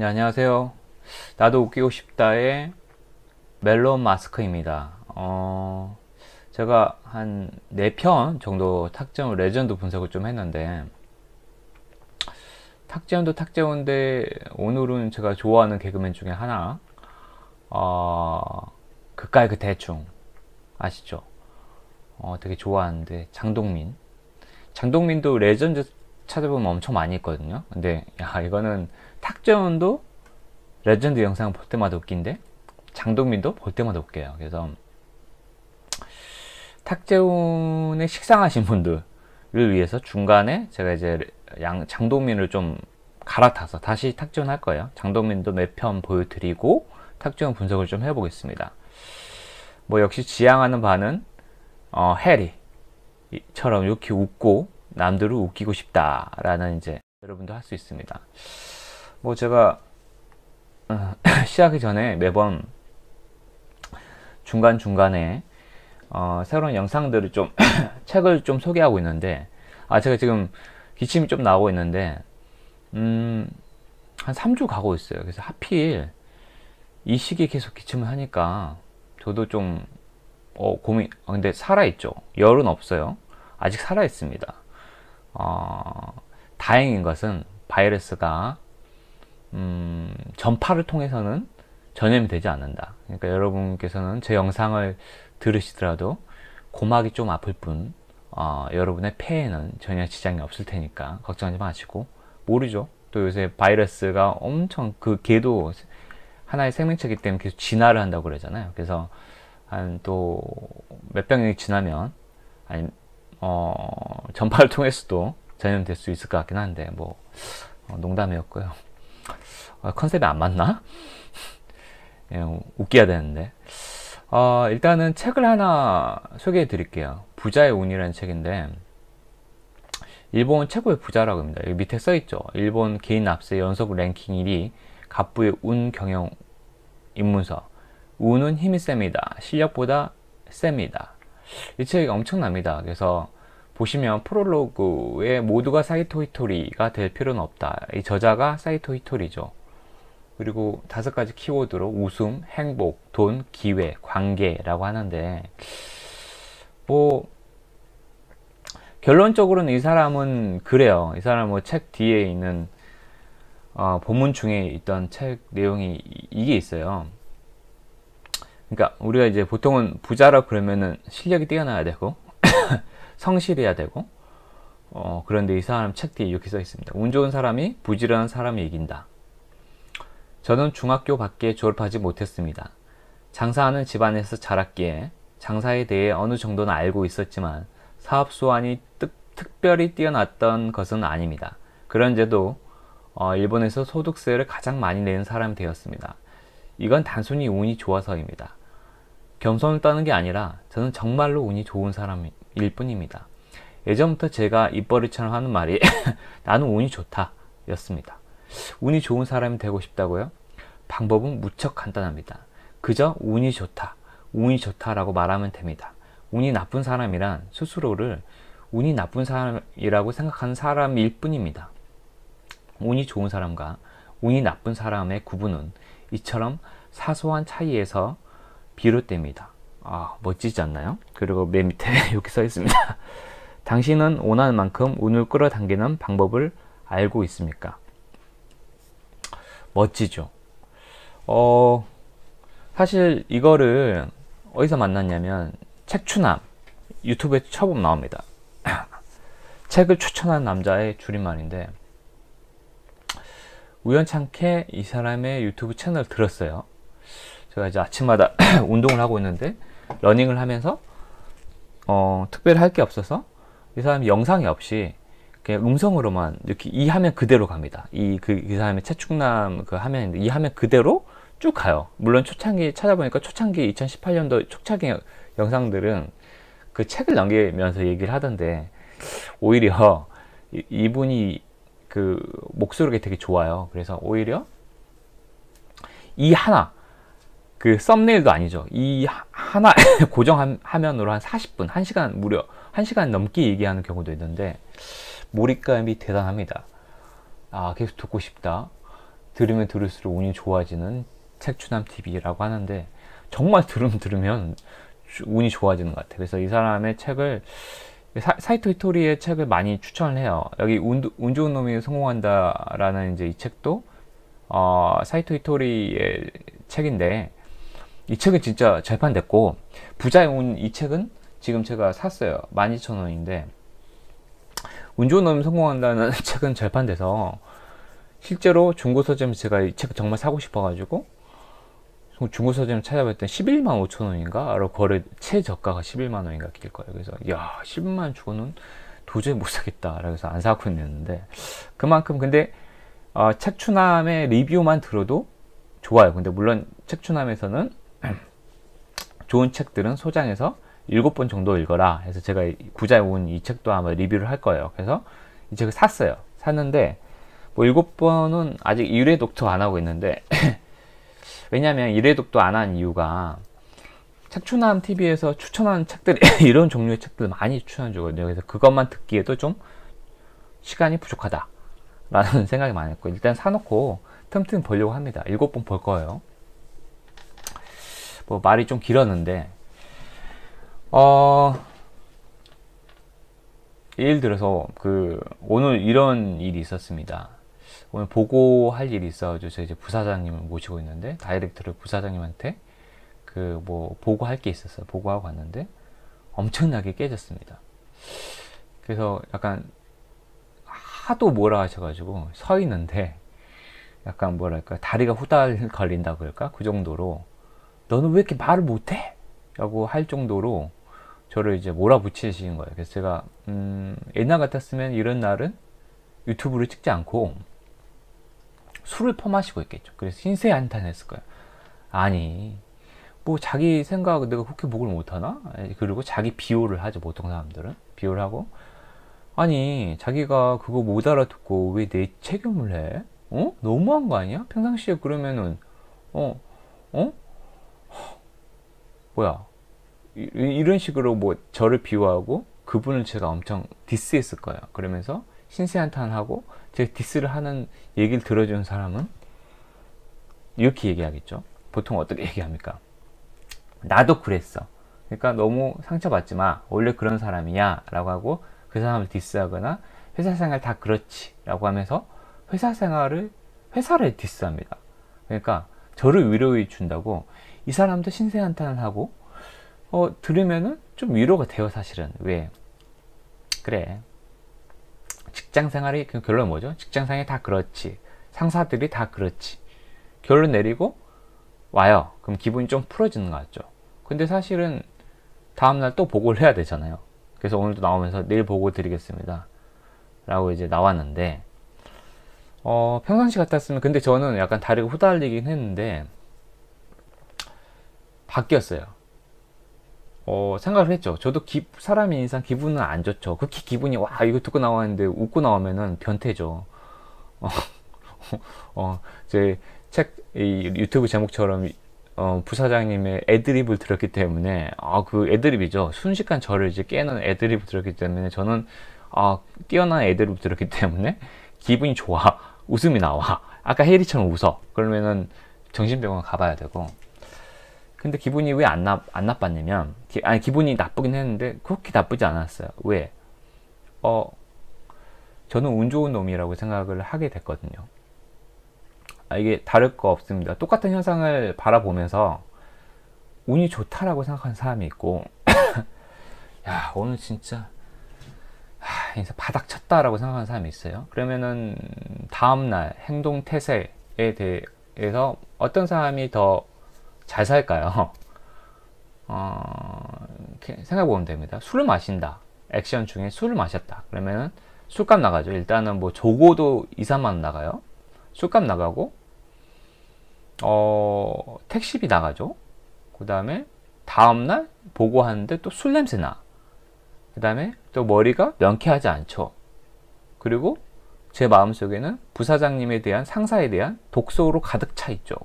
네, 안녕하세요. 나도 웃기고 싶다의 멜론 마스크입니다. 제가 한 4편 정도 탁재훈 레전드 분석을 좀 했는데, 탁재훈도 탁재훈인데 오늘은 제가 좋아하는 개그맨 중에 하나, 그까이 그 대충 아시죠? 되게 좋아하는데, 장동민도 레전드 찾아보면 엄청 많이 있거든요. 근데 야, 이거는 탁재훈도 레전드 영상 볼 때마다 웃긴데 장동민도 볼 때마다 웃겨요. 그래서 탁재훈의 식상하신 분들을 위해서 중간에 제가 이제 장동민을 좀 갈아타서 다시 탁재훈 할 거예요. 장동민도 몇 편 보여드리고 탁재훈 분석을 좀 해보겠습니다. 뭐 역시 지향하는 바는 해리처럼 이렇게 웃고 남들을 웃기고 싶다라는 이제 여러분도 할 수 있습니다. 뭐 제가 시작하기 전에 매번 중간중간에 새로운 영상들을 좀 책을 좀 소개하고 있는데, 제가 지금 기침이 좀 나오고 있는데 한 3주 가고 있어요. 그래서 하필 이 시기에 계속 기침을 하니까 저도 좀 고민. 근데 살아있죠. 열은 없어요. 아직 살아있습니다. 다행인 것은 바이러스가 전파를 통해서는 전염이 되지 않는다. 그러니까 여러분께서는 제 영상을 들으시더라도 고막이 좀 아플 뿐 여러분의 폐에는 전혀 지장이 없을 테니까 걱정하지 마시고. 모르죠. 또 요새 바이러스가 엄청, 그 걔도 하나의 생명체이기 때문에 계속 진화를 한다고 그러잖아요. 그래서 한 또 몇백 년이 지나면 전파를 통해서도 전염될 수 있을 것 같긴 한데, 뭐 농담이었고요. 컨셉이 안 맞나? 예, 웃겨야 되는데. 일단은 책을 하나 소개해 드릴게요. 부자의 운이라는 책인데, 일본 최고의 부자라고 합니다. 여기 밑에 써있죠. 일본 개인 납세 연속 랭킹 1위 갑부의 운 경영 입문서. 운은 힘이 셉니다. 실력보다 셉니다. 이 책이 엄청납니다. 그래서 보시면 프롤로그에 모두가 사이토 히토리가 될 필요는 없다. 이 저자가 사이토 히토리죠. 그리고 5가지 키워드로 웃음, 행복, 돈, 기회, 관계라고 하는데, 뭐 결론적으로는 이 사람은 그래요. 이 사람은 뭐 책 뒤에 있는 본문 중에 있던 책 내용이 이게 있어요. 그러니까 우리가 이제 보통은 부자라 그러면은 실력이 뛰어나야 되고 성실해야 되고, 그런데 이 사람 책 뒤에 이렇게 써 있습니다. 운 좋은 사람이 부지런한 사람이 이긴다. 저는 중학교 밖에 졸업하지 못했습니다. 장사하는 집안에서 자랐기에 장사에 대해 어느 정도는 알고 있었지만 사업 수완이 특별히 뛰어났던 것은 아닙니다. 그런데도 일본에서 소득세를 가장 많이 내는 사람이 되었습니다. 이건 단순히 운이 좋아서입니다. 겸손을 떠는 게 아니라 저는 정말로 운이 좋은 사람일 뿐입니다. 예전부터 제가 입버릇처럼 하는 말이 나는 운이 좋다 였습니다. 운이 좋은 사람이 되고 싶다고요? 방법은 무척 간단합니다. 그저 운이 좋다, 운이 좋다라고 말하면 됩니다. 운이 나쁜 사람이란 스스로를 운이 나쁜 사람이라고 생각하는 사람일 뿐입니다. 운이 좋은 사람과 운이 나쁜 사람의 구분은 이처럼 사소한 차이에서 비롯됩니다. 멋지지 않나요? 그리고 맨 밑에 이렇게 써 있습니다. 당신은 원하는 만큼 운을 끌어당기는 방법을 알고 있습니까? 멋지죠. 사실 이거를 어디서 만났냐면 책추남 유튜브에 쳐보면 나옵니다. 책을 추천한 남자의 줄임말인데, 우연찮게 이 사람의 유튜브 채널을 들었어요. 제가 이제 아침마다 운동을 하고 있는데 러닝을 하면서 특별히 할 게 없어서 이 사람이 영상이 없이 그냥 음성으로만 이렇게 이 화면 그대로 갑니다. 이 사람의 최충남 그 화면인데 이 화면 그대로 쭉 가요. 물론 초창기 찾아보니까 초창기 2018년도 초창기 영상들은 그 책을 넘기면서 얘기를 하던데, 오히려 이분이 그 목소리가 되게 좋아요. 그래서 오히려 이 하나, 그 썸네일도 아니죠. 이 하나 고정 화면으로 한 40분, 1시간, 무려 1시간 넘게 얘기하는 경우도 있는데 몰입감이 대단합니다. 계속 듣고 싶다. 들으면 들을수록 운이 좋아지는 책추남TV라고 하는데, 정말 들으면 운이 좋아지는 것 같아요. 그래서 이 사람의 책을, 사이토 히토리의 책을 많이 추천을 해요. 여기 운 좋은 놈이 성공한다 라는 이제 이 책도 사이토 히토리의 책인데, 이 책은 진짜 절판됐고, 부자의 운, 이 책은 지금 제가 샀어요. 12,000원인데 운 좋은 놈이 성공한다는 책은 절판돼서, 실제로 중고서점, 제가 이 책 정말 사고 싶어가지고 중고서점 찾아봤더니 11만 5천 원인가? 거래 최저가가 11만 원인가 길 거예요. 그래서 야, 10만 원 주고는 도저히 못 사겠다. 그래서 안 사고 있는데, 그만큼 근데 책추남의 리뷰만 들어도 좋아요. 근데 물론 책추남에서는 좋은 책들은 소장해서 7번 정도 읽어라 해서, 제가 부자의 운 이 책도 아마 리뷰를 할 거예요. 그래서 이 책을 샀어요. 샀는데 뭐 7번은 아직 1회 독도 안 하고 있는데 왜냐면 1회 독도 안 한 이유가, 책추남 TV에서 추천하는 책들이 이런 종류의 책들 많이 추천해 주거든요. 그래서 그것만 듣기에도 좀 시간이 부족하다 라는 생각이 많았고, 일단 사놓고 틈틈 보려고 합니다. 7번 볼 거예요. 뭐 말이 좀 길었는데, 예를 들어서 오늘 이런 일이 있었습니다. 오늘 보고할 일이 있어가지고 제가 이제 부사장님을 모시고 있는데, 다이렉트를 부사장님한테 보고할 게 있었어요. 보고하고 갔는데 엄청나게 깨졌습니다. 그래서 약간 하도 뭐라 하셔가지고 서 있는데, 약간 뭐랄까, 다리가 후달 걸린다 그럴까? 그 정도로, 너는 왜 이렇게 말을 못해? 라고 할 정도로 저를 이제 몰아붙이시는 거예요. 그래서 제가 옛날 같았으면 이런 날은 유튜브를 찍지 않고 술을 퍼마시고 있겠죠. 그래서 신세 한탄했을 거예요. 아니, 뭐 자기 생각, 내가 그렇게 목을 못하나? 그리고 자기 비호를 하죠. 보통 사람들은 비호를 하고, 아니 자기가 그거 못 알아듣고 왜 내 책임을 해? 너무한 거 아니야? 평상시에 그러면은 뭐야, 이런 식으로 뭐 저를 비호하고 그분을 제가 엄청 디스했을 거예요. 그러면서 신세한탄하고 제 디스를 하는 얘기를 들어주는 사람은 이렇게 얘기하겠죠. 보통 어떻게 얘기합니까? 나도 그랬어. 그러니까 너무 상처받지 마. 원래 그런 사람이야. 라고 하고 그 사람을 디스하거나, 회사 생활 다 그렇지. 라고 하면서 회사를 디스합니다. 그러니까 저를 위로해 준다고 이 사람도 신세한탄을 하고, 들으면은 좀 위로가 돼요, 사실은. 왜? 그래. 직장 생활이, 그 결론 뭐죠? 직장 생활이 다 그렇지. 상사들이 다 그렇지. 결론 내리고 와요. 그럼 기분이 좀 풀어지는 것 같죠. 근데 사실은 다음날 또 보고를 해야 되잖아요. 그래서 오늘도 나오면서 내일 보고 드리겠습니다. 라고 이제 나왔는데, 평상시 같았으면, 근데 저는 약간 다리가 후달리긴 했는데, 바뀌었어요. 생각을 했죠. 저도 사람인 이상 기분은 안 좋죠. 그렇게 기분이, 와, 이거 듣고 나왔는데 웃고 나오면은 변태죠. 제 유튜브 제목처럼, 부사장님의 애드립을 들었기 때문에, 그 애드립이죠. 순식간 저를 이제 깨는 애드립을 들었기 때문에, 저는, 뛰어난 애드립을 들었기 때문에, 기분이 좋아. 웃음이 나와. 아까 혜리처럼 웃어. 그러면은 정신병원 가봐야 되고. 근데 기분이 왜 안 나빴냐면, 기분이 나쁘긴 했는데, 그렇게 나쁘지 않았어요. 왜? 저는 운 좋은 놈이라고 생각을 하게 됐거든요. 이게 다를 거 없습니다. 똑같은 현상을 바라보면서 운이 좋다라고 생각하는 사람이 있고, 야, 오늘 진짜 인생 바닥 쳤다라고 생각하는 사람이 있어요. 그러면은 다음날 행동 태세에 대해서 어떤 사람이 더 잘 살까요? 생각해 보면 됩니다. 술을 마신다. 액션 중에 술을 마셨다. 그러면은 술값 나가죠. 일단은 뭐 적어도 2, 3만 원 나가요. 술값 나가고, 택시비 나가죠. 그 다음에 다음날 보고하는데 또 술 냄새 나. 그 다음에 또 머리가 명쾌하지 않죠. 그리고 제 마음속에는 부사장님에 대한, 상사에 대한 독소로 가득 차 있죠.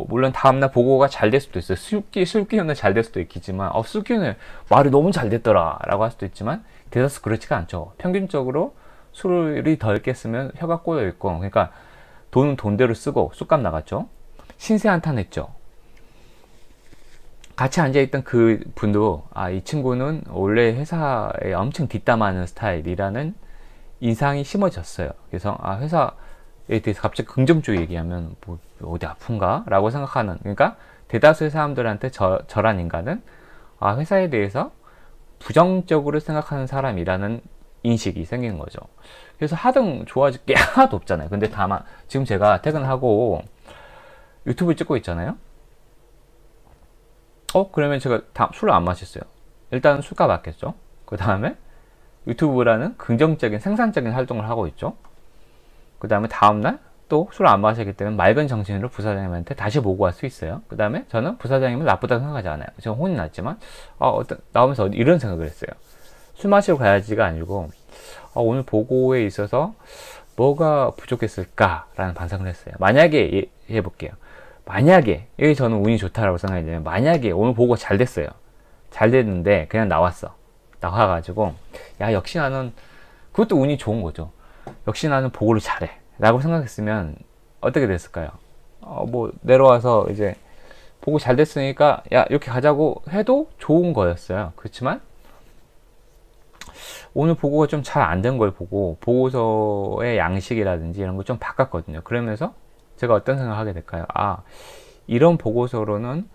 물론 다음날 보고가 잘 될 수도 있어요. 술 기운은 잘 될 수도 있겠지만, 술 기운은 말이 너무 잘 됐더라 라고 할 수도 있지만, 대다수 그렇지가 않죠. 평균적으로 술이 덜 깼으면 혀가 꼬여 있고, 그러니까 돈은 돈대로 쓰고 쑥값 나갔죠. 신세 한탄했죠. 같이 앉아있던 그 분도 이 친구는 원래 회사에 엄청 뒷담화하는 스타일이라는 인상이 심어졌어요. 그래서 회사에 대해서 갑자기 긍정적으로 얘기하면 뭐 어디 아픈가? 라고 생각하는, 그러니까 대다수의 사람들한테 저란 인간은 회사에 대해서 부정적으로 생각하는 사람이라는 인식이 생긴 거죠. 그래서 하등 좋아질 게 하나도 없잖아요. 근데 다만 지금 제가 퇴근하고 유튜브 찍고 있잖아요. 그러면 제가 술을 안 마셨어요. 일단 술값 아꼈죠. 그 다음에 유튜브라는 긍정적인 생산적인 활동을 하고 있죠. 그 다음에 다음날 또 술을 안 마시기 때문에 맑은 정신으로 부사장님한테 다시 보고할 수 있어요. 그 다음에 저는 부사장님을 나쁘다고 생각하지 않아요. 제가 혼이 났지만 나오면서 이런 생각을 했어요. 술 마시러 가야지가 아니고 오늘 보고에 있어서 뭐가 부족했을까 라는 반성을 했어요. 만약에 해볼게요. 만약에 여기 저는 운이 좋다라고 생각이 되면, 만약에 오늘 보고 잘 됐어요. 잘 됐는데 그냥 나와가지고 역시 나는, 그것도 운이 좋은 거죠. 역시 나는 보고를 잘해 라고 생각했으면 어떻게 됐을까요? 뭐 내려와서 이제 보고 잘 됐으니까 이렇게 가자고 해도 좋은 거였어요. 그렇지만 오늘 보고가 좀 잘 안 된 걸 보고 보고서의 양식이라든지 이런 걸 좀 바꿨거든요. 그러면서 제가 어떤 생각을 하게 될까요? 이런 보고서로는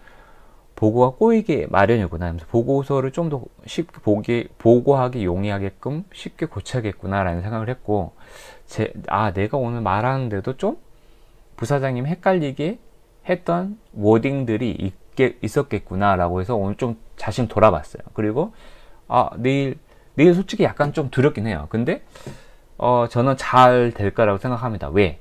보고가 꼬이게 마련이구나 하면서 보고서를 좀 더 쉽게 보고하기 용이하게끔 쉽게 고쳐야겠구나 라는 생각을 했고, 내가 오늘 말하는데도 좀 부사장님 헷갈리게 했던 워딩들이 있었겠구나 라고 해서 오늘 좀 자신 돌아봤어요. 그리고 내일 솔직히 약간 좀 두렵긴 해요. 근데 저는 잘 될 거라고 생각합니다. 왜?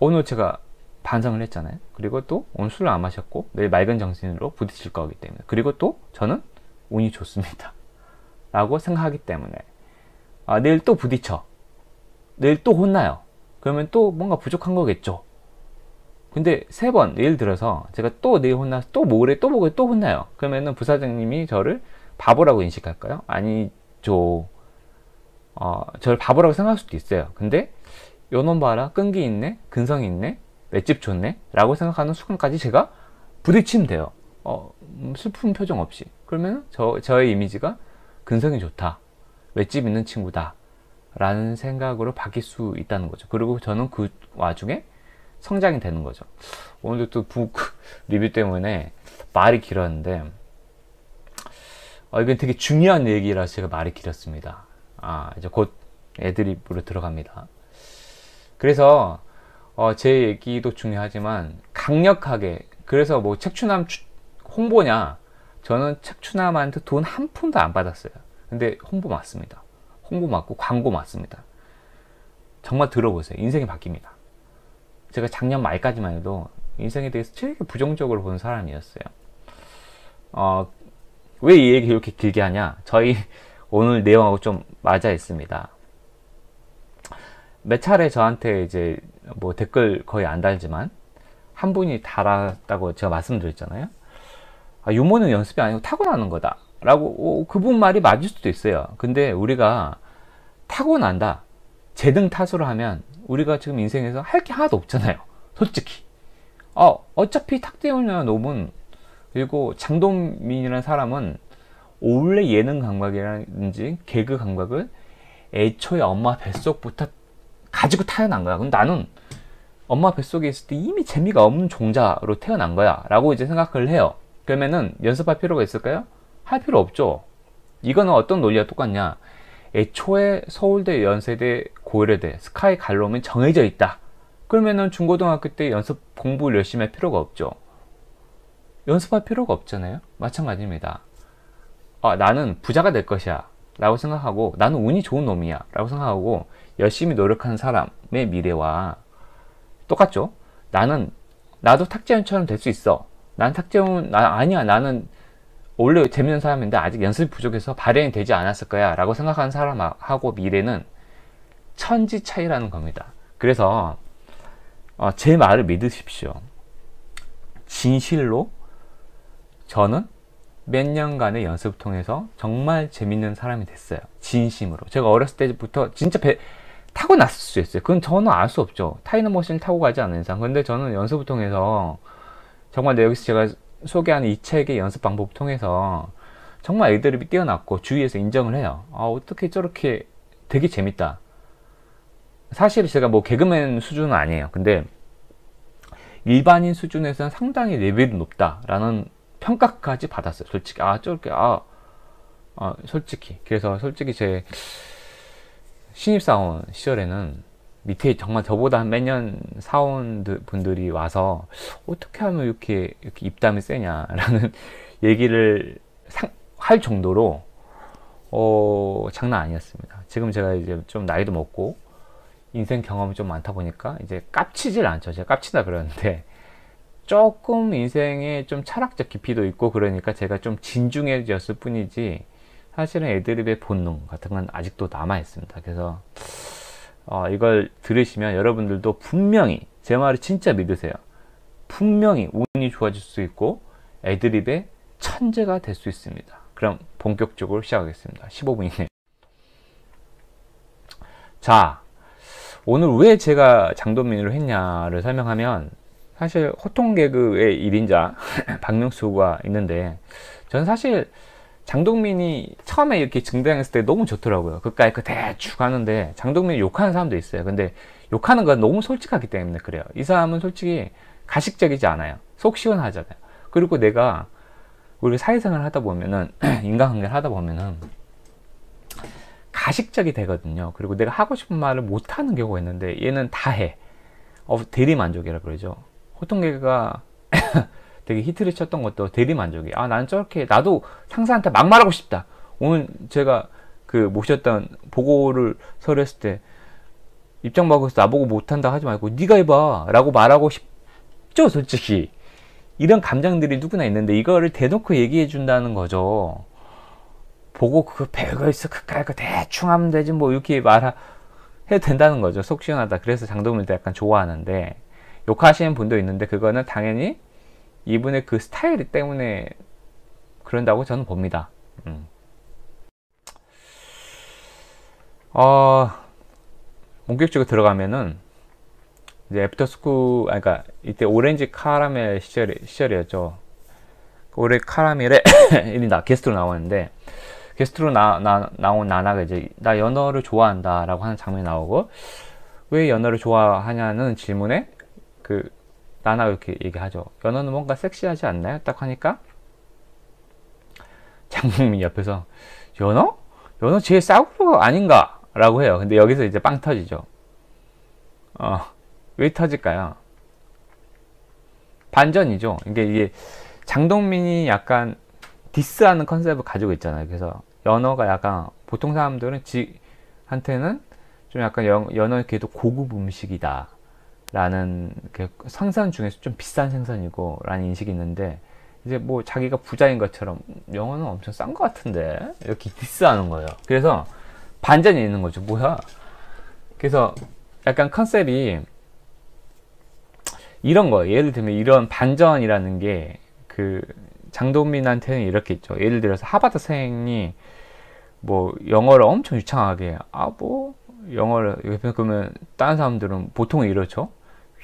오늘 제가 반성을 했잖아요. 그리고 또 오늘 술을 안 마셨고 내일 맑은 정신으로 부딪힐 거기 때문에, 그리고 또 저는 운이 좋습니다 라고 생각하기 때문에 내일 또 부딪혀, 내일 또 혼나요. 그러면 또 뭔가 부족한 거겠죠. 근데 3번 예를 들어서 제가 또 내일 혼나서 또 모레 또 혼나요. 그러면은 부사장님이 저를 바보라고 인식할까요? 아니죠. 저를 바보라고 생각할 수도 있어요. 근데 요놈 봐라, 끈기 있네, 근성이 있네, 맷집 좋네 라고 생각하는 순간까지 제가 부딪히면 돼요. 슬픈 표정 없이. 그러면 저의 이미지가 근성이 좋다, 맷집 있는 친구다 라는 생각으로 바뀔 수 있다는 거죠. 그리고 저는 그 와중에 성장이 되는 거죠. 오늘도 또 북 리뷰 때문에 말이 길었는데 이건 되게 중요한 얘기라서 제가 말이 길었습니다. 이제 곧 애드립으로 들어갑니다. 그래서 제 얘기도 중요하지만 강력하게, 그래서 뭐 책추남 홍보냐, 저는 책추남한테 돈 한 푼도 안 받았어요. 근데 홍보 맞습니다. 홍보 맞고 광고 맞습니다. 정말 들어보세요. 인생이 바뀝니다. 제가 작년 말까지만 해도 인생에 대해서 되게 부정적으로 보는 사람이었어요. 왜 이 얘기 이렇게 길게 하냐, 저희 오늘 내용하고 좀 맞아 있습니다. 몇 차례 저한테 이제 뭐 댓글 거의 안 달지만 한 분이 달았다고 제가 말씀드렸잖아요. 유머는 연습이 아니고 타고나는 거다 라고, 그분 말이 맞을 수도 있어요. 근데 우리가 타고난다, 재능 탓으로 하면 우리가 지금 인생에서 할 게 하나도 없잖아요. 솔직히 어차피 탁재훈이나 노문, 그리고 장동민이라는 사람은 원래 예능 감각이라든지 개그 감각을 애초에 엄마 뱃속부터 가지고 태어난 거야. 근데 나는 엄마 뱃속에 있을 때 이미 재미가 없는 종자로 태어난 거야 라고 이제 생각을 해요. 그러면은 연습할 필요가 있을까요? 할 필요 없죠. 이거는 어떤 논리와 똑같냐, 애초에 서울대, 연세대, 고려대, 스카이 갈로면 정해져 있다. 그러면은 중고등학교 때 연습 공부를 열심히 할 필요가 없죠. 연습할 필요가 없잖아요. 마찬가지입니다. 나는 부자가 될 것이야 라고 생각하고, 나는 운이 좋은 놈이야 라고 생각하고 열심히 노력하는 사람의 미래와 똑같죠. 나도 탁재훈처럼 될 수 있어. 난 탁재훈 아니야, 나는 원래 재밌는 사람인데 아직 연습이 부족해서 발현이 되지 않았을 거야 라고 생각하는 사람하고 미래는 천지 차이라는 겁니다. 그래서 제 말을 믿으십시오. 진실로 저는 몇 년간의 연습을 통해서 정말 재밌는 사람이 됐어요. 진심으로. 제가 어렸을 때부터 진짜 타고났을 수 있어요. 그건 저는 알 수 없죠. 타이너머신을 타고 가지 않는 이상. 근데 저는 연습을 통해서 정말 여기서 제가 소개하는 이 책의 연습 방법을 통해서 정말 애드립이 뛰어났고 주위에서 인정을 해요. 아, 어떻게 저렇게 되게 재밌다. 사실 제가 뭐 개그맨 수준은 아니에요. 근데 일반인 수준에서는 상당히 레벨이 높다라는 평가까지 받았어요. 솔직히 저렇게 솔직히 그래서 솔직히 제 신입사원 시절에는 밑에 정말 저보다 몇 년 사원 분들이 와서 어떻게 하면 이렇게 입담이 세냐라는 얘기를 할 정도로 장난 아니었습니다. 지금 제가 이제 좀 나이도 먹고 인생 경험이 좀 많다 보니까 이제 깝치질 않죠. 제가 깝친다 그러는데 조금 인생에 좀 철학적 깊이도 있고 그러니까 제가 좀 진중해졌을 뿐이지 사실은 애드립의 본능 같은 건 아직도 남아 있습니다. 그래서 이걸 들으시면 여러분들도 분명히 제 말을 진짜 믿으세요. 분명히 운이 좋아질 수 있고 애드립의 천재가 될 수 있습니다. 그럼 본격적으로 시작하겠습니다. 15분 이내. 자, 오늘 왜 제가 장동민으로 했냐를 설명하면 사실 호통개그의 1인자 박명수가 있는데 저는 사실 장동민이 처음에 이렇게 등장했을 때 너무 좋더라고요. 그까이 대충 하는데 장동민이 욕하는 사람도 있어요. 근데 욕하는 건 너무 솔직하기 때문에 그래요. 이 사람은 솔직히 가식적이지 않아요. 속 시원하잖아요. 그리고 내가 우리 사회생활을 하다 보면은 인간관계를 하다 보면은 가식적이 되거든요. 그리고 내가 하고 싶은 말을 못하는 경우가 있는데 얘는 다 해. 대리만족이라 그러죠. 호통개그가 되게 히트를 쳤던 것도 대리만족이. 나는 저렇게 나도 상사한테 막 말하고 싶다. 오늘 제가 모셨던 보고를 서류했을 때 입장 바꿔서 나보고 못한다 하지 말고 네가 해봐 라고 말하고 싶죠. 솔직히 이런 감정들이 누구나 있는데 이거를 대놓고 얘기해 준다는 거죠. 보고 별거 있어 그거 대충 하면 되지 뭐 이렇게 말해도 된다는 거죠. 속 시원하다. 그래서 장동민도 약간 좋아하는데 욕하시는 분도 있는데 그거는 당연히 이분의 그 스타일 때문에 그런다고 저는 봅니다. 본격적으로 들어가면은 이제 애프터스쿨 그러니까 이때 오렌지 카라멜 시절이었죠. 오렌지 카라멜에 게스트로 나오는데 게스트로 나온 나나가 이제 나 연어를 좋아한다 라고 하는 장면이 나오고 왜 연어를 좋아하냐는 질문에 나나가 이렇게 얘기하죠. 연어는 뭔가 섹시하지 않나요? 딱 하니까 장동민 옆에서 연어? 연어 제일 싸구려 아닌가? 라고 해요. 근데 여기서 이제 빵 터지죠. 왜 터질까요? 반전이죠. 이게 장동민이 약간 디스하는 컨셉을 가지고 있잖아요. 그래서 연어가 약간 보통 사람들은 지한테는 좀 약간 연어는 그래도 고급 음식이다 라는 생선 중에서 좀 비싼 생선이고 라는 인식이 있는데 이제 뭐 자기가 부자인 것처럼 연어는 엄청 싼 것 같은데 이렇게 디스하는 거예요. 그래서 반전이 있는 거죠. 뭐야? 그래서 약간 컨셉이 이런 거예요. 예를 들면 이런 반전이라는 게 장동민한테는 이렇게 있죠. 예를 들어서 하버드생이 뭐 영어를 엄청 유창하게 뭐 영어를 그러면 다른 사람들은 보통 이렇죠.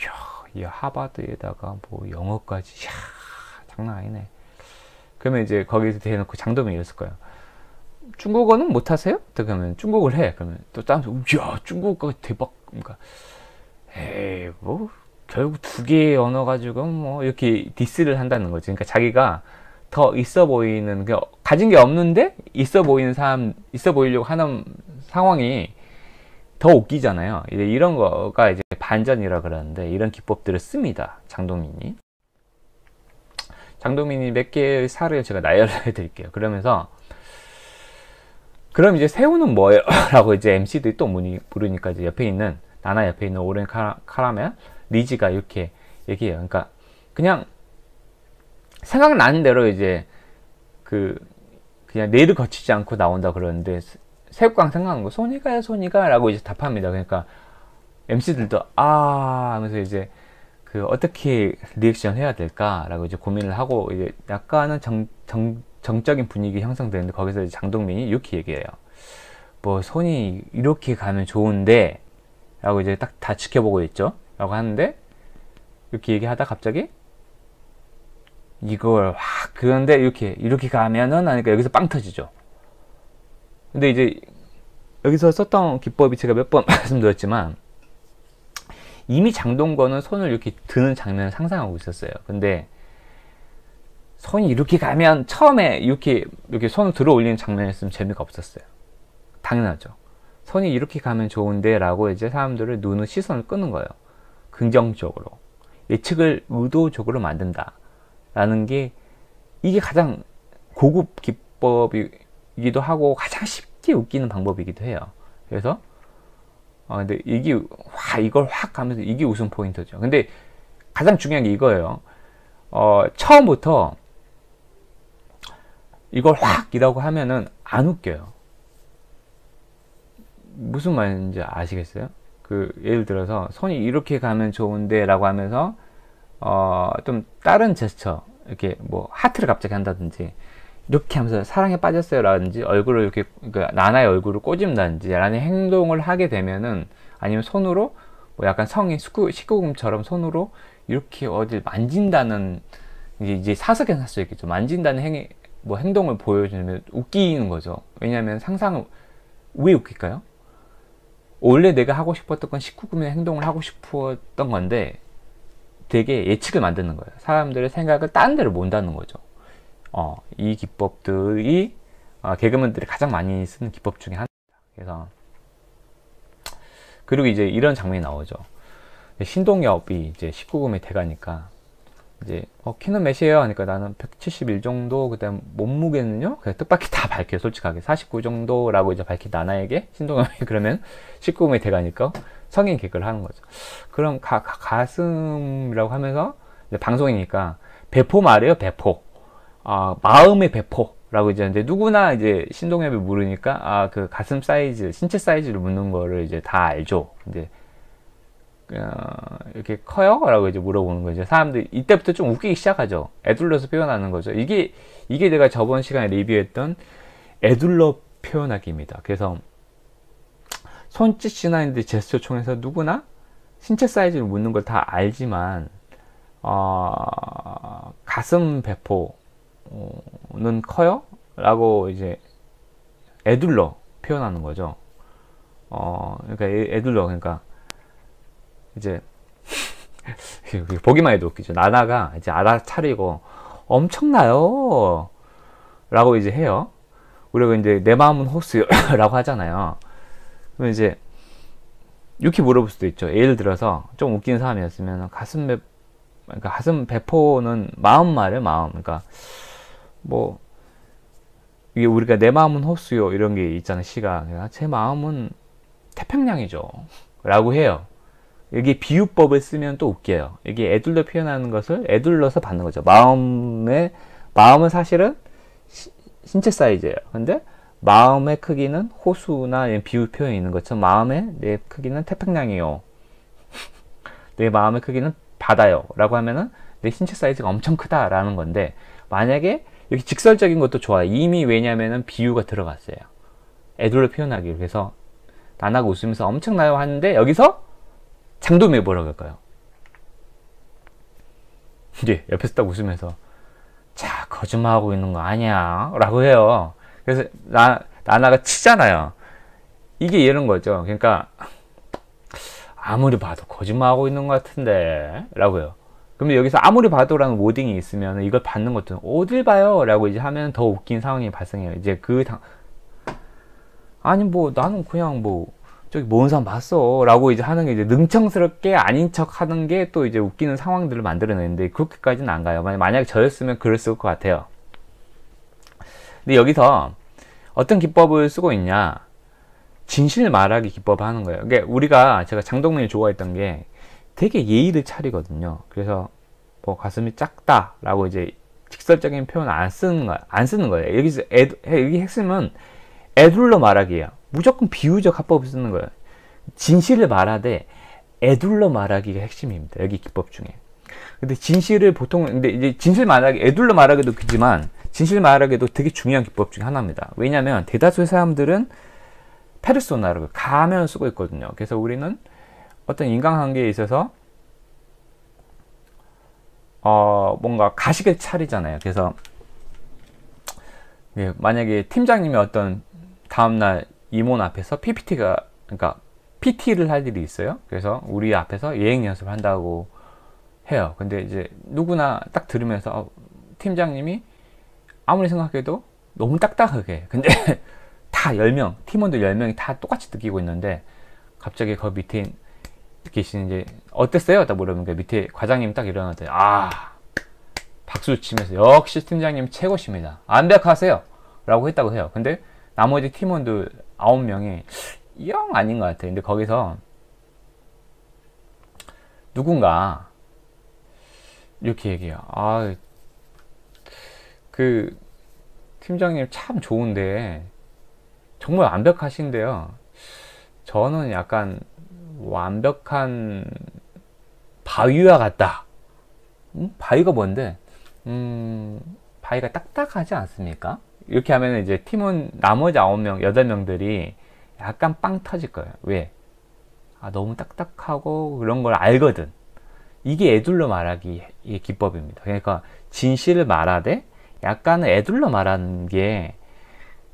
이야, 이 하버드에다가 뭐 영어까지 장난 아니네. 그러면 이제 거기서 대놓고 장동민이 이랬을 거예요. 중국어는 못하세요? 그러면 중국어를 해. 그러면 또 다른 사람 이야 중국어 대박. 그러니까 에이 뭐 결국 두 개의 언어 가지고 뭐 이렇게 디스를 한다는 거지. 그러니까 자기가 더 있어 보이는 가진 게 없는데 있어 보이려고 하는 상황이 더 웃기잖아요. 이런 거가 이제 반전이라 그러는데 이런 기법들을 씁니다. 장동민이 몇 개의 사례를 제가 나열해 드릴게요. 그러면서 그럼 이제 새우는 뭐예요? 라고 이제 MC들이 또 물으니까 이제 나나 옆에 있는 오렌 카라멜 리지가 이렇게 얘기해요. 그러니까 그냥 생각나는 대로 이제 그냥 뇌를 거치지 않고 나온다 그러는데 새우깡 생각나는 거 손이가 라고 이제 답합니다. 그러니까 MC들도 하면서 이제 어떻게 리액션 해야 될까 라고 이제 고민을 하고 이제 약간은 정적인 분위기 형성되는데 거기서 이제 장동민이 이렇게 얘기해요. 뭐 손이 이렇게 가면 좋은데 라고 이제 딱 다 지켜보고 있죠. 라고 하는데, 이렇게 얘기하다 갑자기, 이걸 확, 그런데 이렇게 가면은, 하니까 여기서 빵 터지죠. 근데 이제, 여기서 썼던 기법이 제가 몇 번 말씀드렸지만, 이미 장동건은 손을 이렇게 드는 장면을 상상하고 있었어요. 근데, 손이 이렇게 가면, 처음에 이렇게 손을 들어 올리는 장면이었으면 재미가 없었어요. 당연하죠. 손이 이렇게 가면 좋은데 라고 이제 사람들을 눈을 시선을 끄는 거예요. 긍정적으로. 예측을 의도적으로 만든다. 라는 게 이게 가장 고급 기법이기도 하고 가장 쉽게 웃기는 방법이기도 해요. 그래서 근데 이걸 확 가면서 이게 웃음 포인트죠. 근데 가장 중요한 게 이거예요. 처음부터 이걸 확이라고 하면은 안 웃겨요. 무슨 말인지 아시겠어요? 예를 들어서 손이 이렇게 가면 좋은데 라고 하면서 좀 다른 제스처, 이렇게 뭐 하트를 갑자기 한다든지 이렇게 하면서 사랑에 빠졌어요 라든지 얼굴을 이렇게 나나의 얼굴을 꼬집는다든지 라는 행동을 하게 되면은, 아니면 손으로 뭐 약간 성인 19금처럼 손으로 이렇게 어딜 만진다는, 이제 사석에는 할 수 있겠죠. 만진다는 행동을 보여주면 웃기는 거죠. 왜냐하면 상상을, 왜 웃길까요? 원래 내가 하고 싶었던 건 19금의 행동을 하고 싶었던 건데 되게 예측을 만드는 거예요. 사람들의 생각을 딴 데로 몬다는 거죠. 이 기법들이 개그맨들이 가장 많이 쓰는 기법 중에 하나입니다. 그래서 그리고 이제 이런 장면이 나오죠. 신동엽이 이제 19금의 대가니까 이제 키는 몇이에요? 하니까 나는 171 정도, 그다음 몸무게는요? 그냥 뜻밖의 다 밝혀요. 솔직하게 49 정도라고 이제 밝힌 나나에게 신동엽이 그러면 19금의 대가니까 성인 개그를 하는 거죠. 그럼 가슴이라고 하면서 이제 방송이니까 배포 말이에요. 배포. 마음의 배포라고 이제 누구나 이제 신동엽이 물으니까 그 가슴 사이즈, 신체 사이즈를 묻는 거를 이제 다 알죠. 이제 이렇게 커요? 라고 이제 물어보는 거죠. 사람들이 이때부터 좀 웃기기 시작하죠. 애둘러서 표현하는 거죠. 이게 내가 저번 시간에 리뷰했던 애둘러 표현하기입니다. 그래서 손짓이나 제스처 통해서 누구나 신체 사이즈를 묻는 걸 다 알지만 가슴 배포는 커요? 라고 이제 애둘러 표현하는 거죠. 그러니까 애둘러, 그러니까 이제 보기만 해도 웃기죠. 나나가 이제 알아차리고 엄청나요 라고 이제 해요. 우리가 이제 내 마음은 호수요 라고 하잖아요. 그럼 이제 이렇게 물어볼 수도 있죠. 예를 들어서 좀 웃기는 사람이었으면 그러니까 가슴 배포는 마음 말이에요. 마음. 그러니까 뭐 이게 우리가 내 마음은 호수요 이런 게 있잖아요. 시가. 제 마음은 태평양이죠 라고 해요. 여기 비유법을 쓰면 또 웃겨요. 이게 애둘러 표현하는 것을 애둘러서 받는 거죠. 마음은 사실은 신체 사이즈예요. 근데 마음의 크기는 호수나 비유 표현이 있는 것처럼 내 크기는 태평양이요. 내 마음의 크기는 바다요. 라고 하면은 내 신체 사이즈가 엄청 크다라는 건데, 만약에 여기 직설적인 것도 좋아요. 이미 왜냐면은 비유가 들어갔어요. 애둘러 표현하기. 그래서 나나가 웃으면서 엄청나요 하는데 여기서 장동민이 뭐라고 할까요? 이제 옆에서 딱 웃으면서 자, 거짓말하고 있는 거 아니야 라고 해요. 그래서 나나가 치잖아요. 이게 이런 거죠. 그러니까 아무리 봐도 거짓말하고 있는 것 같은데 라고 해요. 그러면 여기서 아무리 봐도라는 워딩이 있으면 이걸 받는 것도 어딜 봐요 라고 이제 하면 더 웃긴 상황이 발생해요. 이제 아니 뭐 나는 그냥 뭐 저기 모은 사람 봤어 라고 이제 하는 게 이제 능청스럽게 아닌 척 하는 게 또 이제 웃기는 상황들을 만들어내는데, 그렇게까지는 안 가요. 만약에 저였으면 그랬을 것 같아요. 근데 여기서 어떤 기법을 쓰고 있냐, 진실 말하기 기법을 하는 거예요. 그러니까 제가 장동민이 좋아했던 게 되게 예의를 차리거든요. 그래서 뭐 가슴이 작다 라고 이제 직설적인 표현 안 쓰는 거예요. 여기 핵심은 애둘러 말하기예요. 무조건 비유적 화법을 쓰는 거예요. 진실을 말하되 애둘러 말하기가 핵심입니다. 여기 기법 중에. 근데 근데 이제 진실 말하기, 애둘러 말하기도 그지만 진실 말하기도 되게 중요한 기법 중에 하나입니다. 왜냐면 대다수의 사람들은 페르소나를 가면을 쓰고 있거든요. 그래서 우리는 어떤 인간관계에 있어서 뭔가 가식을 차리잖아요. 그래서 만약에 팀장님이 어떤 다음날 임원 앞에서 그러니까 PT를 할 일이 있어요. 그래서 우리 앞에서 예행 연습을 한다고 해요. 근데 이제 누구나 딱 들으면서 팀장님이 아무리 생각해도 너무 딱딱하게, 근데 다 10명, 팀원들 10명이 다 똑같이 느끼고 있는데 갑자기 그 밑에 계신 이제 어땠어요? 딱 물어보니까 밑에 과장님 딱 일어나더니 박수 치면서 역시 팀장님 최고십니다. 완벽하세요. 라고 했다고 해요. 근데 나머지 팀원들 9명이 영 아닌 것 같아요. 근데 거기서 누군가 이렇게 얘기해요. 그 팀장님 참 좋은데 정말 완벽하신데요. 저는 약간 완벽한 바위와 같다. 바위가 뭔데? 바위가 딱딱하지 않습니까? 이렇게 하면 이제 팀원 나머지 9명, 8명들이 약간 빵 터질 거예요. 왜? 너무 딱딱하고 그런 걸 알거든. 이게 애둘러 말하기의 기법입니다. 그러니까 진실을 말하되 약간은 애둘러 말하는 게,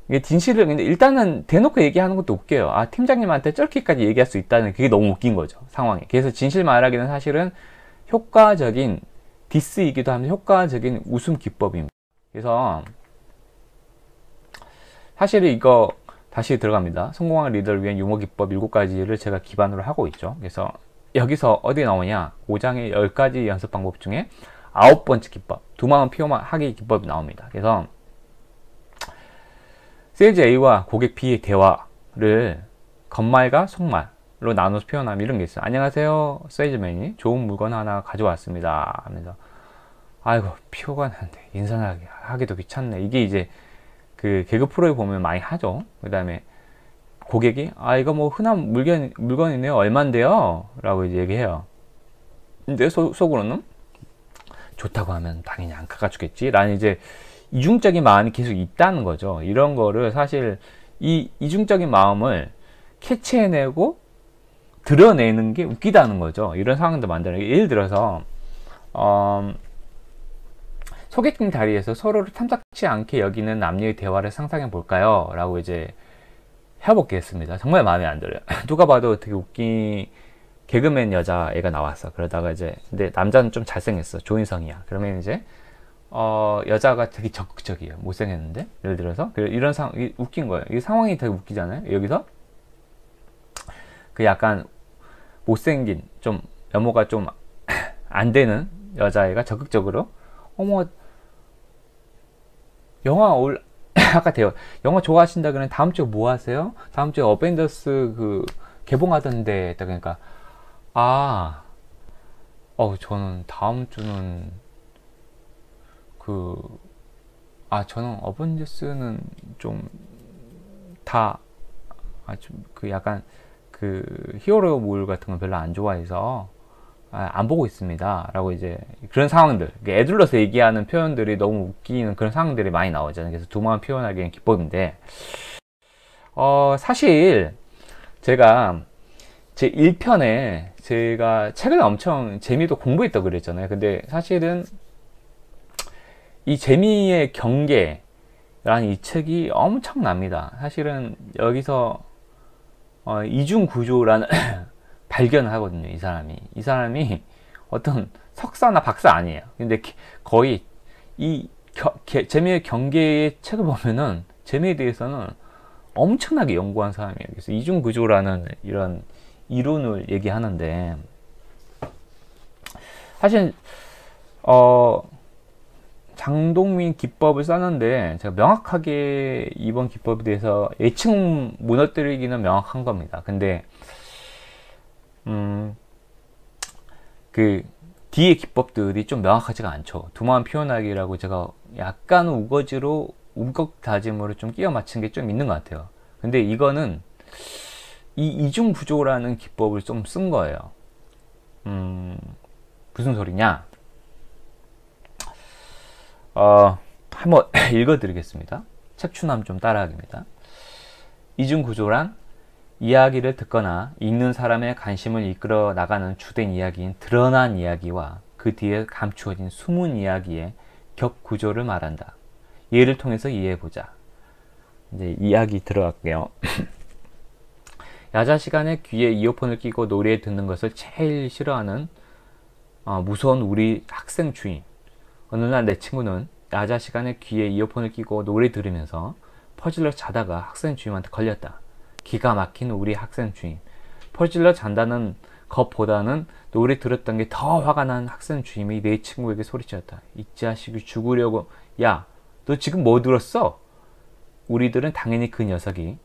이게 진실을 근데 일단은 대놓고 얘기하는 것도 웃겨요. 팀장님한테 저렇게까지 얘기할 수 있다는, 그게 너무 웃긴 거죠, 상황이. 그래서 진실 말하기는 사실은 효과적인 디스이기도 하면서 효과적인 웃음 기법입니다. 그래서 사실은 이거 다시 들어갑니다. 성공한 리더를 위한 유머 기법 7가지를 제가 기반으로 하고 있죠. 그래서 여기서 어디 나오냐, 5장의 10가지 연습 방법 중에 9번째 기법, 두 마음 표현하기 기법이 나옵니다. 그래서 세일즈 A와 고객 B의 대화를 겉말과 속말로 나눠서 표현하면 이런 게 있어요. 안녕하세요, 세일즈맨이 좋은 물건 하나 가져왔습니다 하면서 아이고 피곤한데 인사하기도 귀찮네. 이게 이제 그 개그 프로에 보면 많이 하죠. 그 다음에 고객이 이거 뭐 흔한 물건이네요, 얼만데요? 라고 이제 얘기해요. 근데 속으로는 좋다고 하면 당연히 안 깎아주겠지 라는 이제 이중적인 마음이 계속 있다는 거죠. 이런 거를 사실 이 이중적인 마음을 캐치해내고 드러내는 게 웃기다는 거죠. 이런 상황도 만드는 게, 예를 들어서 소개팅 자리에서 서로를 탐탁치 않게 여기는 남녀의 대화를 상상해 볼까요? 라고 이제 해보겠습니다. 정말 마음에 안 들어요. 누가 봐도 되게 웃긴 개그맨 여자애가 나왔어. 그러다가 이제 근데 남자는 좀 잘생겼어, 조인성이야. 그러면 이제 여자가 되게 적극적이에요. 못생겼는데, 예를 들어서 이런 상황, 웃긴 거예요. 이 상황이 되게 웃기잖아요. 여기서 그 약간 못생긴 좀 외모가 좀 안 되는 여자애가 적극적으로 어머 아까 영화 좋아하신다 그러면 다음 주에 뭐 하세요? 다음 주에 어벤져스 그 개봉하던데. 그러니까 저는 다음 주는 저는 어벤져스는 좀 약간 그 히어로물 같은 건 별로 안 좋아해서 안 보고 있습니다 라고 이제 그런 상황들, 애둘러서 얘기하는 표현들이 너무 웃기는 그런 상황들이 많이 나오잖아요. 그래서 두 마음 표현하기엔 기법인데, 사실 제가 제 1편에 제가 책을 엄청 재미도 공부했다고 그랬잖아요. 근데 사실은 이 재미의 경계라는 이 책이 엄청납니다. 사실은 여기서 이중구조라는 발견을 하거든요. 이 사람이 어떤 석사나 박사 아니에요. 근데 거의 이 재미의 경계의 책을 보면은 재미에 대해서는 엄청나게 연구한 사람이에요. 그래서 이중구조라는 이런 이론을 얘기하는데, 사실 장동민 기법을 썼는데 제가 명확하게 이번 기법에 대해서 예측 무너뜨리기는 명확한 겁니다. 근데 그 뒤에 기법들이 좀 명확하지가 않죠. 두 마음 표현하기라고 제가 약간 우거지로 우걱다짐으로 좀 끼워 맞춘 게 좀 있는 것 같아요. 근데 이거는 이 이중구조라는 기법을 좀 쓴 거예요. 무슨 소리냐? 한번 읽어 드리겠습니다. 책 추남 좀 따라하기입니다. 이중구조란 이야기를 듣거나 읽는 사람의 관심을 이끌어 나가는 주된 이야기인 드러난 이야기와 그 뒤에 감추어진 숨은 이야기의 격구조를 말한다. 예를 통해서 이해해보자. 이제 이야기 들어갈게요. 야자 시간에 귀에 이어폰을 끼고 노래 듣는 것을 제일 싫어하는 무서운 우리 학생 주임. 어느 날 내 친구는 야자 시간에 귀에 이어폰을 끼고 노래 들으면서 퍼즐러 자다가 학생 주임한테 걸렸다. 기가 막힌 우리 학생 주임. 퍼즐러 잔다는 것보다는 노래 들었던 게 더 화가 난 학생 주임이 내 친구에게 소리쳤다. 이 자식이 죽으려고. 야, 너 지금 뭐 들었어? 우리들은 당연히 그 녀석이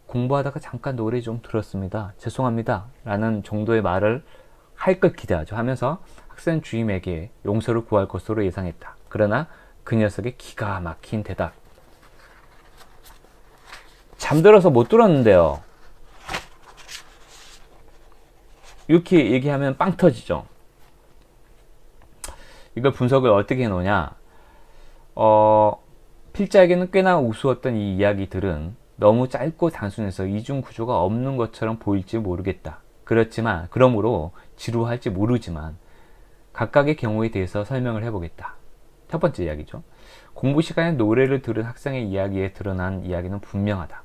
공부하다가 잠깐 노래 좀 들었습니다. 죄송합니다. 라는 정도의 말을 할 걸 기대하죠. 하면서 학생 주임에게 용서를 구할 것으로 예상했다. 그러나 그 녀석의 기가 막힌 대답. 잠들어서 못 들었는데요. 이렇게 얘기하면 빵 터지죠. 이걸 분석을 어떻게 해놓냐. 필자에게는 꽤나 우스웠던 이 이야기들은 너무 짧고 단순해서 이중 구조가 없는 것처럼 보일지 모르겠다. 그러므로 지루할지 모르지만 각각의 경우에 대해서 설명을 해보겠다. 첫 번째 이야기죠. 공부 시간에 노래를 들은 학생의 이야기에 드러난 이야기는 분명하다.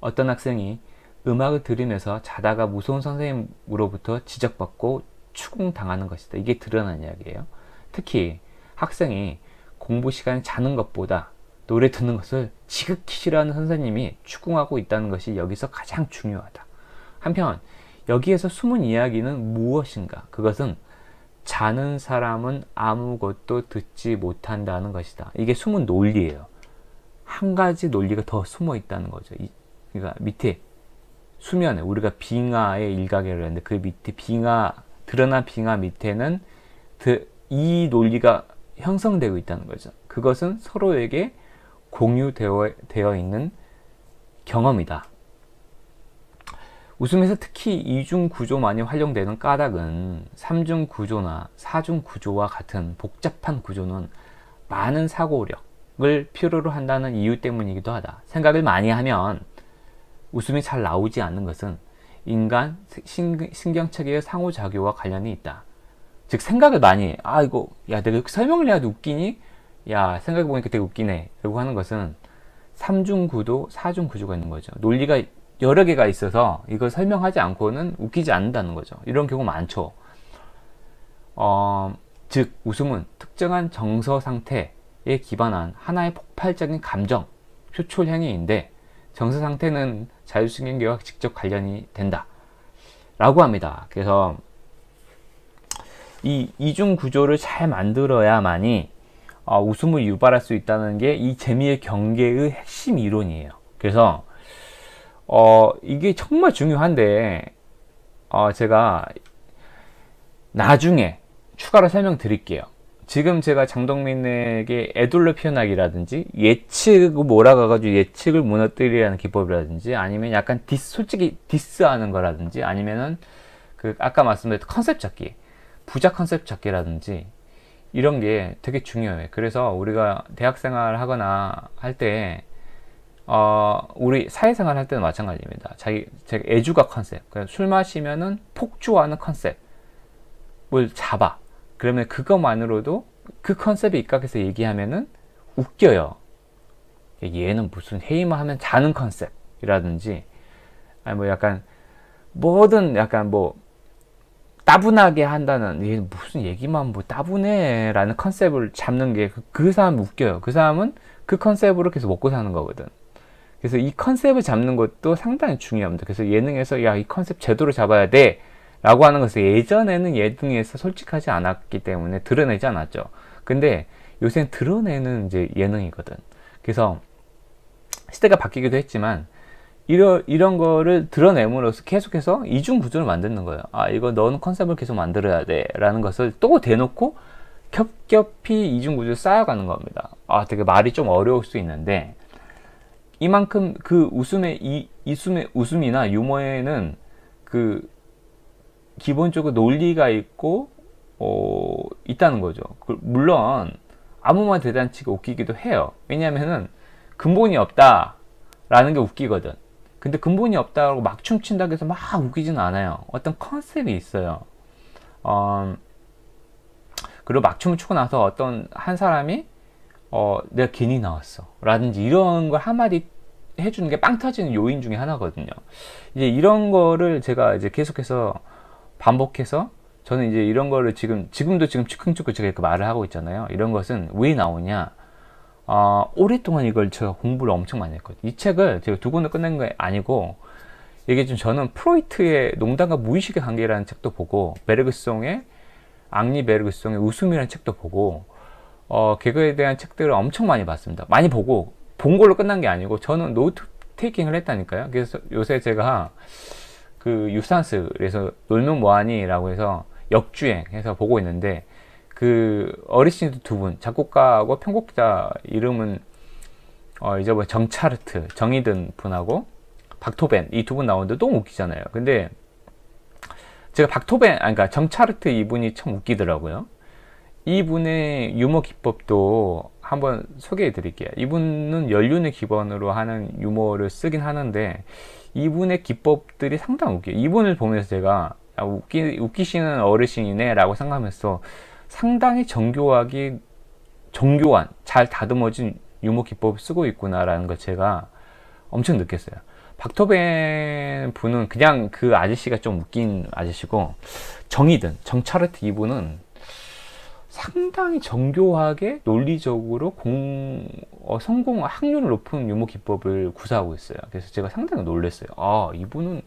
어떤 학생이 음악을 들으면서 자다가 무서운 선생님으로부터 지적받고 추궁당하는 것이다. 이게 드러난 이야기예요. 특히 학생이 공부 시간에 자는 것보다 노래 듣는 것을 지극히 싫어하는 선생님이 추궁하고 있다는 것이 여기서 가장 중요하다. 한편 여기에서 숨은 이야기는 무엇인가? 그것은 자는 사람은 아무것도 듣지 못한다는 것이다. 이게 숨은 논리예요. 한 가지 논리가 더 숨어 있다는 거죠. 그러니까 밑에 수면에 우리가 빙하의 일각이라고 했는데 그 밑에 드러난 빙하 밑에는 이 논리가 형성되고 있다는 거죠. 그것은 서로에게 공유되어 있는 경험이다. 웃음에서 특히 이중 구조만이 활용되는 까닭은 삼중 구조나 사중 구조와 같은 복잡한 구조는 많은 사고력을 필요로 한다는 이유 때문이기도 하다. 생각을 많이 하면 웃음이 잘 나오지 않는 것은 인간 신경체계의 상호작용과 관련이 있다. 즉 생각을 많이 해. 이거 야 내가 이렇게 설명을 해야 웃기니? 야 생각해보니까 되게 웃기네 라고 하는 것은 삼중구도 사중구조가 있는 거죠. 논리가 여러 개가 있어서 이걸 설명하지 않고는 웃기지 않는다는 거죠. 이런 경우 많죠. 즉 웃음은 특정한 정서 상태에 기반한 하나의 폭발적인 감정 표출 행위인데 정서 상태는 자율신경계와 직접 관련이 된다 라고 합니다. 그래서 이 이중 구조를 잘 만들어야만이 웃음을 유발할 수 있다는 게 이 재미의 경계의 핵심 이론이에요. 그래서 이게 정말 중요한데 제가 나중에 추가로 설명드릴게요. 지금 제가 장동민에게 애둘러 표현하기라든지 몰아가가지고 예측을 무너뜨리라는 기법이라든지 아니면 약간 솔직히 디스하는 거라든지 아니면은 아까 말씀드렸던 컨셉 잡기, 부자 컨셉 잡기라든지 이런 게 되게 중요해요. 그래서 우리가 대학생활 하거나 할 때 우리 사회생활 할 때는 마찬가지입니다. 제가 애주가 컨셉, 술 마시면은 폭주하는 컨셉을 잡아. 그러면 그것만으로도 그 컨셉에 입각해서 얘기하면은 웃겨요. 얘는 무슨 회의만 하면 자는 컨셉이라든지 아니 뭐 약간 뭐든 약간 뭐 따분하게 한다는, 얘 무슨 얘기만 뭐 따분해 라는 컨셉을 잡는 게 그 사람 웃겨요. 그 사람은 그 컨셉으로 계속 먹고 사는 거거든. 그래서 이 컨셉을 잡는 것도 상당히 중요합니다. 그래서 예능에서 야, 이 컨셉 제대로 잡아야 돼 라고 하는 것을 예전에는 예능에서 솔직하지 않았기 때문에 드러내지 않았죠. 근데 요새는 드러내는 이제 예능이거든. 그래서 시대가 바뀌기도 했지만 이런 거를 드러내므로써 계속해서 이중 구조를 만드는 거예요. 이거 너는 컨셉을 계속 만들어야 돼 라는 것을 또 대놓고 겹겹이 이중 구조를 쌓아가는 겁니다. 되게 말이 좀 어려울 수 있는데 이만큼 그 웃음이나 유머에는 기본적으로 논리가 있고 있다는 거죠. 물론 아무 말 대잔치가 웃기기도 해요. 왜냐하면은 근본이 없다 라는 게 웃기거든. 근데 근본이 없다고 막 춤춘다고 해서 막 웃기지는 않아요. 어떤 컨셉이 있어요. 그리고 막 춤을 추고 나서 어떤 한 사람이 내가 괜히 나왔어 라든지 이런 걸 한마디 해주는 게 빵 터지는 요인 중에 하나거든요. 이제 이런 거를 제가 이제 계속해서 반복해서 저는 이제 이런 거를 지금도 즉흥적으로 제가 이렇게 말을 하고 있잖아요. 이런 것은 왜 나오냐? 오랫동안 이걸 제가 공부를 엄청 많이 했거든요. 이 책을 제가 두 권을 끝낸 게 아니고, 이게 좀 저는 프로이트의 농담과 무의식의 관계라는 책도 보고, 앙리 베르그송의 웃음이라는 책도 보고, 개그에 대한 책들을 엄청 많이 봤습니다. 많이 보고, 본 걸로 끝난 게 아니고, 저는 노트 테이킹을 했다니까요. 그래서 요새 제가 그 유산스에서 놀면 뭐하니라고 해서 역주행해서 보고 있는데, 그 어르신들 두 분, 작곡가하고 편곡자 이름은 잊어버려. 정차르트, 정이든 분하고 박토벤, 이 두 분 나오는데 너무 웃기잖아요. 근데 제가 그러니까 정차르트 이분이 참 웃기더라고요. 이분의 유머 기법도 한번 소개해 드릴게요. 이분은 연륜을 기반으로 하는 유머를 쓰긴 하는데, 이분의 기법들이 상당히 웃겨요. 이분을 보면서 제가 웃기시는 어르신이네 라고 생각하면서 상당히 정교한, 잘 다듬어진 유머 기법을 쓰고 있구나라는 걸 제가 엄청 느꼈어요. 박토벤 분은 그냥 그 아저씨가 좀 웃긴 아저씨고, 정차르트 이분은 상당히 정교하게 논리적으로 성공 확률을 높은 유머 기법을 구사하고 있어요. 그래서 제가 상당히 놀랐어요. 이분은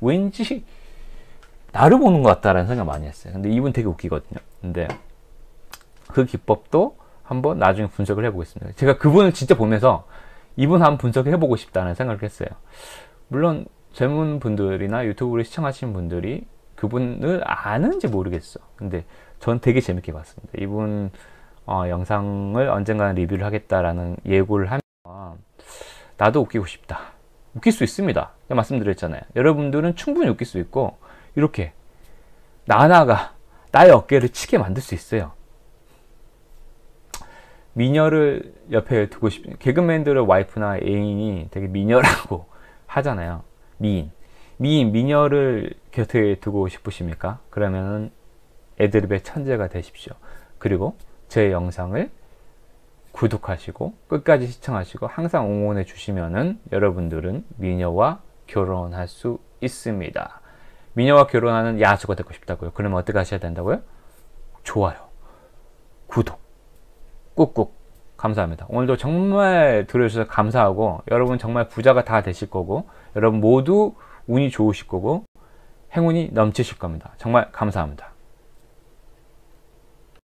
왠지 나를 보는 것 같다라는 생각 많이 했어요. 근데 이분 되게 웃기거든요. 근데 그 기법도 한번 나중에 분석을 해보겠습니다. 제가 그분을 진짜 보면서 이분 한번 분석을 해보고 싶다는 생각을 했어요. 물론 젊은 분들이나 유튜브를 시청하시는 분들이 그분을 아는지 모르겠어. 근데 전 되게 재밌게 봤습니다. 이분 영상을 언젠가는 리뷰를 하겠다라는 예고를 하면 나도 웃기고 싶다. 웃길 수 있습니다. 제가 말씀드렸잖아요. 여러분들은 충분히 웃길 수 있고, 이렇게 나의 어깨를 치게 만들 수 있어요. 미녀를 옆에 두고 개그맨들의 와이프나 애인이 되게 미녀라고 하잖아요. 미녀를 곁에 두고 싶으십니까? 그러면은 애드립의 천재가 되십시오. 그리고 제 영상을 구독하시고 끝까지 시청하시고 항상 응원해 주시면은 여러분들은 미녀와 결혼할 수 있습니다. 미녀와 결혼하는 야수가 되고 싶다고요? 그러면 어떻게 하셔야 된다고요? 좋아요, 구독 꾹꾹. 감사합니다. 오늘도 정말 들어주셔서 감사하고, 여러분 정말 부자가 다 되실 거고, 여러분 모두 운이 좋으실 거고, 행운이 넘치실 겁니다. 정말 감사합니다.